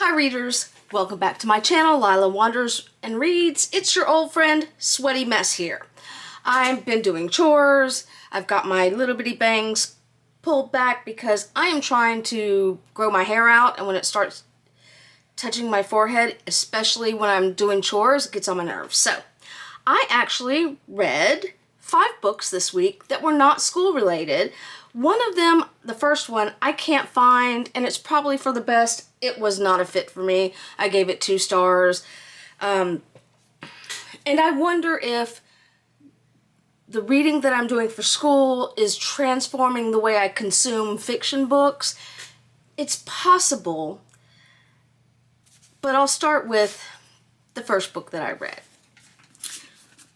Hi readers, welcome back to my channel, Lila Wanders and Reads. It's your old friend, Sweaty Mess here. I've been doing chores, I've got my little bitty bangs pulled back because I am trying to grow my hair out, and when it starts touching my forehead, especially when I'm doing chores, it gets on my nerves. So, I actually read 5 books this week that were not school related. One of them, the first one, I can't find, and it's probably for the best. It was not a fit for me. I gave it 2 stars. And I wonder if the reading that I'm doing for school is transforming the way I consume fiction books. It's possible, but I'll start with the first book that I read.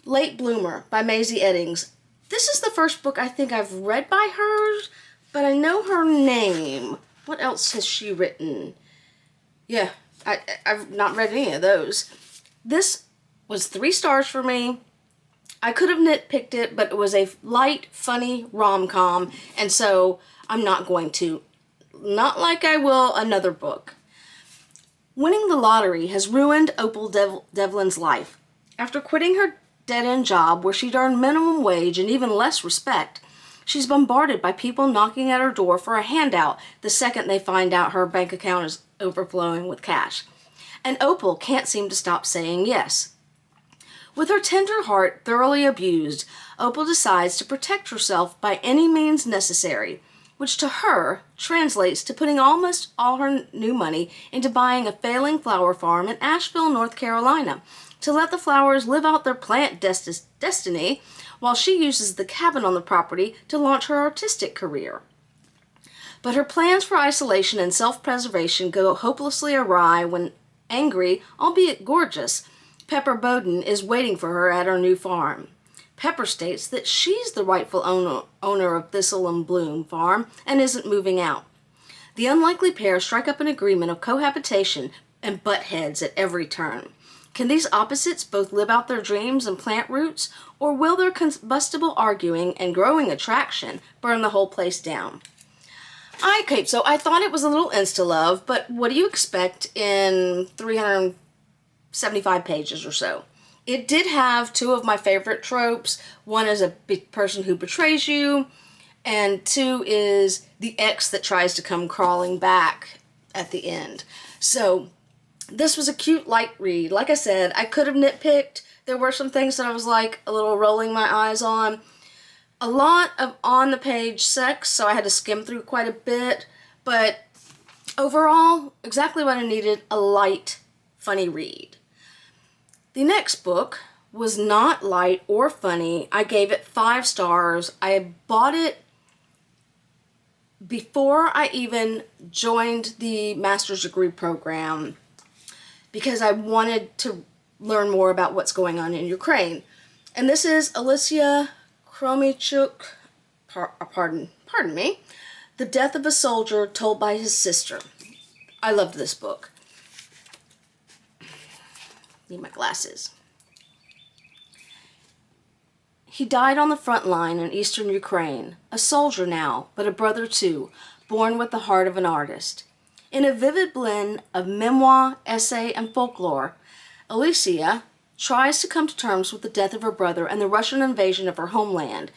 Late Bloomer by Maisie Eddings. This is the first book I think I've read by her, but I know her name. What else has she written? Yeah, I've not read any of those. This was 3 stars for me. I could have nitpicked it, but it was a light, funny rom-com, and so I'm not going to. Not like I will another book. Winning the lottery has ruined Opal Devlin's life. After quitting her dead-end job where she'd earned minimum wage and even less respect, she's bombarded by people knocking at her door for a handout the second they find out her bank account is overflowing with cash. And Opal can't seem to stop saying yes. With her tender heart thoroughly abused, Opal decides to protect herself by any means necessary, which to her translates to putting almost all her new money into buying a failing flower farm in Asheville, North Carolina, to let the flowers live out their plant destiny while she uses the cabin on the property to launch her artistic career. But her plans for isolation and self-preservation go hopelessly awry when angry, albeit gorgeous, Pepper Bowden is waiting for her at her new farm. Pepper states that she's the rightful owner of Thistle and Bloom Farm and isn't moving out. The unlikely pair strike up an agreement of cohabitation and butt heads at every turn. Can these opposites both live out their dreams and plant roots, or will their combustible arguing and growing attraction burn the whole place down? Okay, so I thought it was a little insta-love, but what do you expect in 375 pages or so? It did have 2 of my favorite tropes. One is a person who betrays you, and 2 is the ex that tries to come crawling back at the end. So this was a cute light read. Like I said, I could have nitpicked. There were some things that I was like a little rolling my eyes on. A lot of on-the-page sex, so I had to skim through quite a bit. But overall, exactly what I needed, a light, funny read. The next book was not light or funny. I gave it 5 stars. I bought it before I even joined the master's degree program because I wanted to learn more about what's going on in Ukraine. And this is Alicia Khromichuk, pardon me, The Death of a Soldier Told by His Sister. I loved this book. Need my glasses. He died on the front line in eastern Ukraine, a soldier now, but a brother too, born with the heart of an artist. In a vivid blend of memoir, essay, and folklore, Alicia tries to come to terms with the death of her brother and the Russian invasion of her homeland.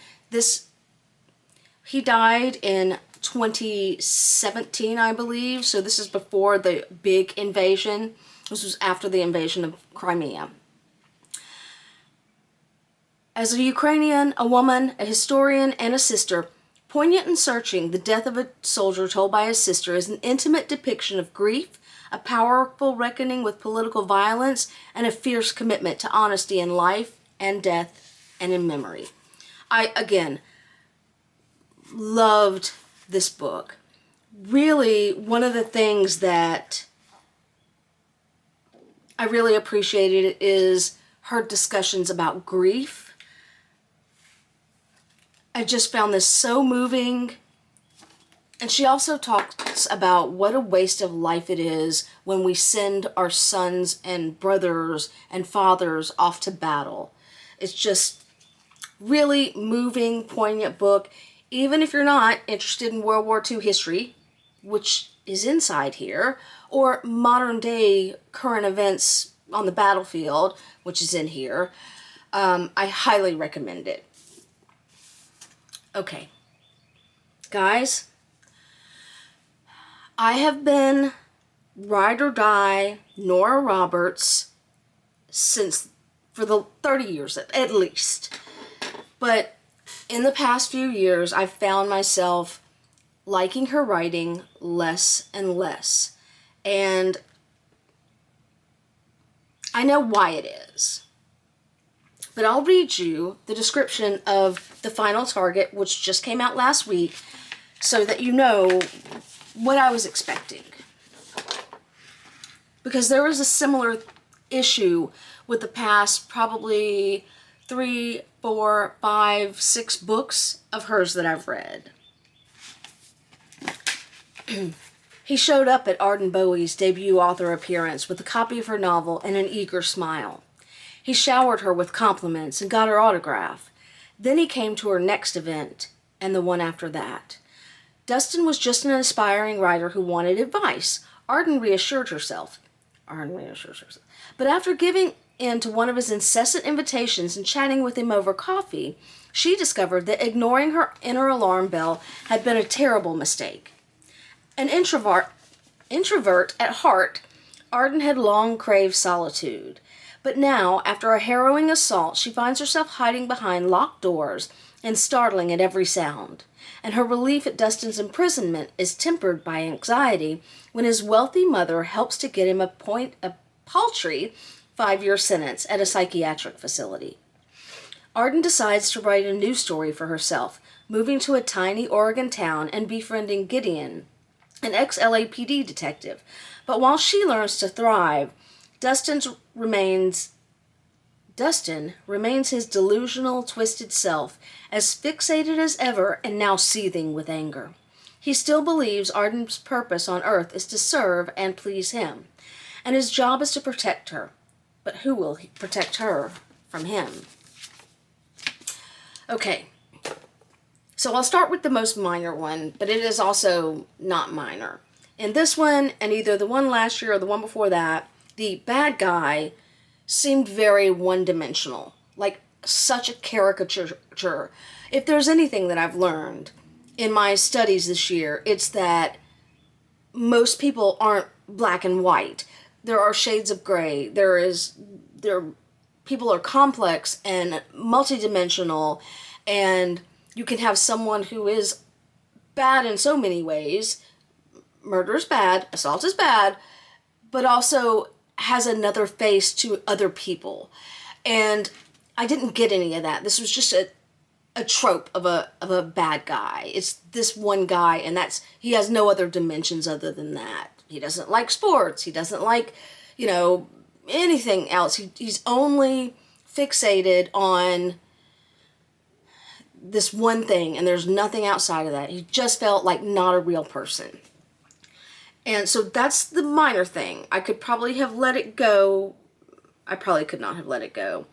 He died in 2017, I believe, so this is before the big invasion. This was after the invasion of Crimea. As a Ukrainian, a woman, a historian, and a sister, poignant and searching, The Death of a Soldier Told by His Sister is an intimate depiction of grief, a powerful reckoning with political violence, and a fierce commitment to honesty in life and death and in memory. I, again, loved this book. Really, one of the things that I really appreciated is her discussions about grief. I just found this so moving. And she also talks about what a waste of life it is when we send our sons and brothers and fathers off to battle. It's just really moving, poignant book. Even if you're not interested in World War II history, which is inside here, or modern day current events on the battlefield, which is in here, I highly recommend it. Okay, guys, I have been ride or die Nora Roberts for the 30 years at least. But in the past few years, I've found myself liking her writing less and less. And I know why it is. But I'll read you the description of The Final Target, which just came out last week, so that you know what I was expecting. Because there was a similar issue with the past probably 3, 4, 5, 6 books of hers that I've read. He showed up at Arden Bowie's debut author appearance with a copy of her novel and an eager smile. He showered her with compliments and got her autograph. Then he came to her next event, and the one after that. Dustin was just an aspiring writer who wanted advice. Arden reassured herself. But after giving in to one of his incessant invitations and chatting with him over coffee, she discovered that ignoring her inner alarm bell had been a terrible mistake. An introvert at heart, Arden had long craved solitude. But now, after a harrowing assault, she finds herself hiding behind locked doors and startling at every sound. And her relief at Dustin's imprisonment is tempered by anxiety when his wealthy mother helps to get him a paltry 5-year sentence at a psychiatric facility. Arden decides to write a new story for herself, moving to a tiny Oregon town and befriending Gideon, an ex-LAPD detective. But while she learns to thrive, Dustin remains his delusional, twisted self, as fixated as ever and now seething with anger. He still believes Arden's purpose on Earth is to serve and please him, and his job is to protect her. But who will protect her from him? Okay, so I'll start with the most minor one, but it is also not minor. In this one, and either the one last year or the one before that, the bad guy seemed very one-dimensional, like such a caricature. If there's anything that I've learned in my studies this year, it's that most people aren't black and white. There are shades of gray. People are complex and multidimensional, and you can have someone who is bad in so many ways. Murder is bad, assault is bad, but also has another face to other people. And I didn't get any of that. This was just a trope of a bad guy. It's this one guy, and he has no other dimensions other than that. He doesn't like sports. He doesn't like, anything else. He's only fixated on this one thing, and there's nothing outside of that. He just felt like not a real person. And so that's the minor thing. I could probably have let it go. I probably could not have let it go.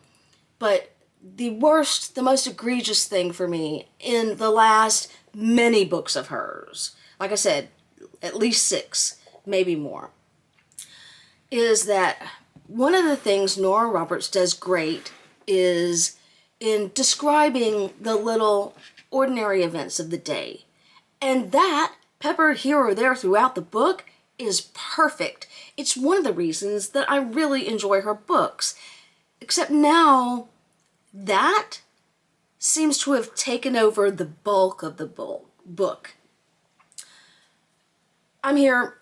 But the worst, the most egregious thing for me in the last many books of hers, like I said, at least 6, maybe more, is that one of the things Nora Roberts does great is in describing the little ordinary events of the day. And that, peppered here or there throughout the book, is perfect. It's one of the reasons that I really enjoy her books. Except now, that seems to have taken over the bulk of the book. I'm here,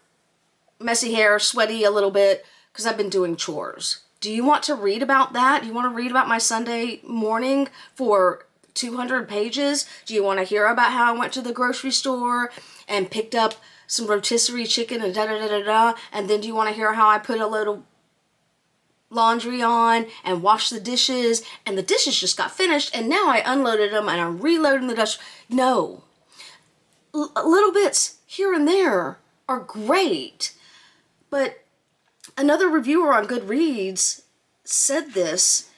messy hair, sweaty a little bit, because I've been doing chores. Do you want to read about that? Do you want to read about my Sunday morning for 200 pages? Do you want to hear about how I went to the grocery store and picked up some rotisserie chicken and da-da-da-da-da? And then do you want to hear how I put a little laundry on and washed the dishes, and the dishes just got finished, and now I unloaded them and I'm reloading the dish? No. Little bits here and there are great. But another reviewer on Goodreads said this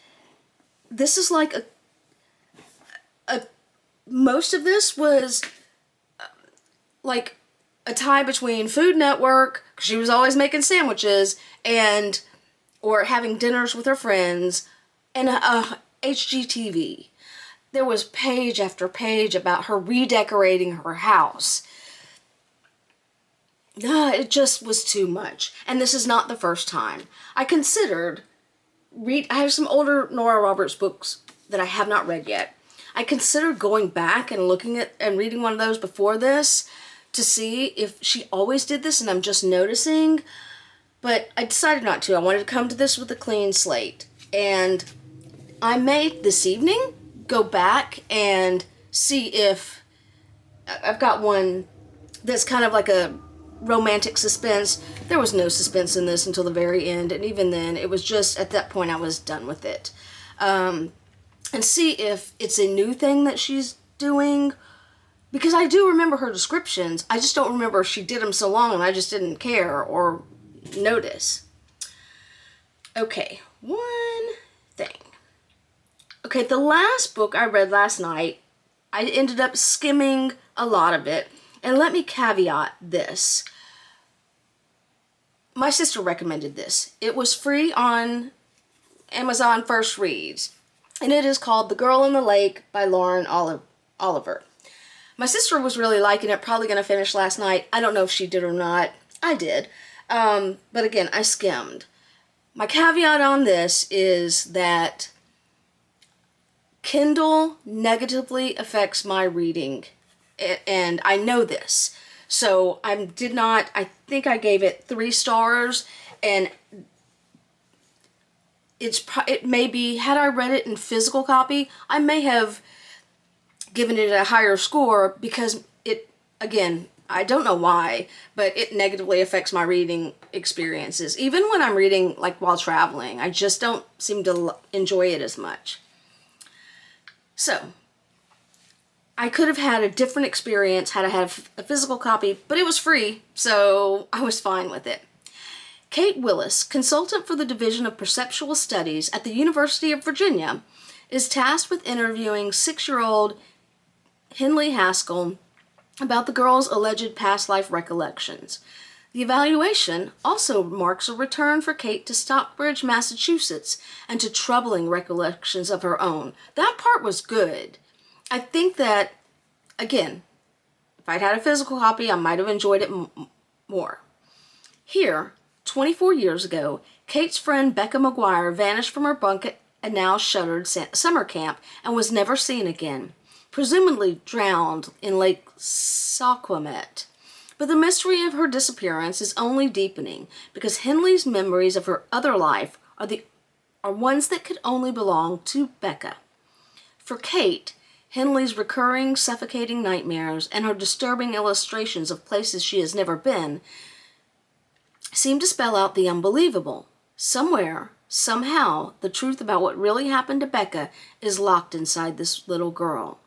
is like most of this was like a tie between Food Network, 'cause she was always making sandwiches, and or having dinners with her friends, and HGTV. There was page after page about her redecorating her house. It just was too much. And this is not the first time. I considered I have some older Nora Roberts books that I have not read yet. I considered going back and looking at and reading one of those before this to see if she always did this and I'm just noticing, but I decided not to. I wanted to come to this with a clean slate, and I may this evening go back and see if I've got one that's kind of like a romantic suspense. There was no suspense in this until the very end, and even then it was just at that point I was done with it. And see if it's a new thing that she's doing, because I do remember her descriptions. I just don't remember if she did them so long and I just didn't care or notice. Okay, one thing. Okay, the last book I read last night, I ended up skimming a lot of it. And let me caveat this. My sister recommended this. It was free on Amazon First Reads. And it is called The Girl in the Lake by Lauren Oliver. My sister was really liking it, probably going to finish last night. I don't know if she did or not. I did. But again, I skimmed. My caveat on this is that Kindle negatively affects my reading. And I know this. So I think I gave it 3 stars, and it may be, had I read it in physical copy, I may have given it a higher score, because it, again, I don't know why, but it negatively affects my reading experiences. Even when I'm reading, like, while traveling, I just don't seem to enjoy it as much. So, I could have had a different experience had I had a physical copy, but it was free, so I was fine with it. Kate Willis, consultant for the Division of Perceptual Studies at the University of Virginia, is tasked with interviewing 6-year-old Henley Haskell about the girl's alleged past life recollections. The evaluation also marks a return for Kate to Stockbridge, Massachusetts, and to troubling recollections of her own. That part was good. I think that, again, if I'd had a physical copy, I might have enjoyed it more. Here, 24 years ago, Kate's friend Becca McGuire vanished from her bunk at a now shuttered summer camp and was never seen again, presumably drowned in Lake Saquamet. But the mystery of her disappearance is only deepening, because Henley's memories of her other life are ones that could only belong to Becca. For Kate, Henley's recurring, suffocating nightmares and her disturbing illustrations of places she has never been seem to spell out the unbelievable. Somewhere, somehow, the truth about what really happened to Becca is locked inside this little girl.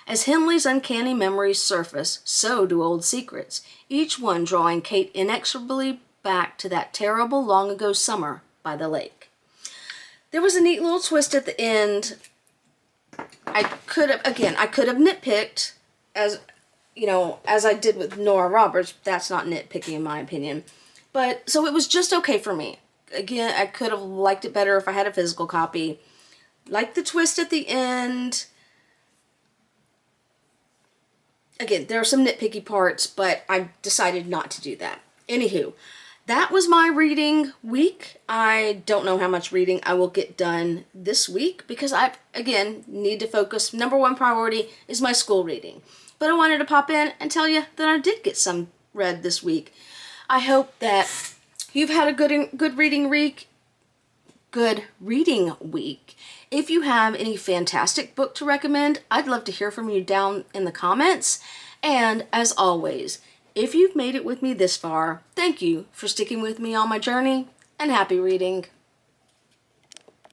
As Henley's uncanny memories surface, so do old secrets, each one drawing Kate inexorably back to that terrible long-ago summer by the lake. There was a neat little twist at the end. I could have nitpicked, as I did with Nora Roberts. That's not nitpicking in my opinion. But, so it was just okay for me. Again, I could have liked it better if I had a physical copy. Liked the twist at the end. Again, there are some nitpicky parts, but I decided not to do that. Anywho, that was my reading week. I don't know how much reading I will get done this week, because I, again, need to focus. Number one priority is my school reading. But I wanted to pop in and tell you that I did get some read this week. I hope that you've had a good reading week. If you have any fantastic book to recommend, I'd love to hear from you down in the comments. And as always, if you've made it with me this far, thank you for sticking with me on my journey, and happy reading.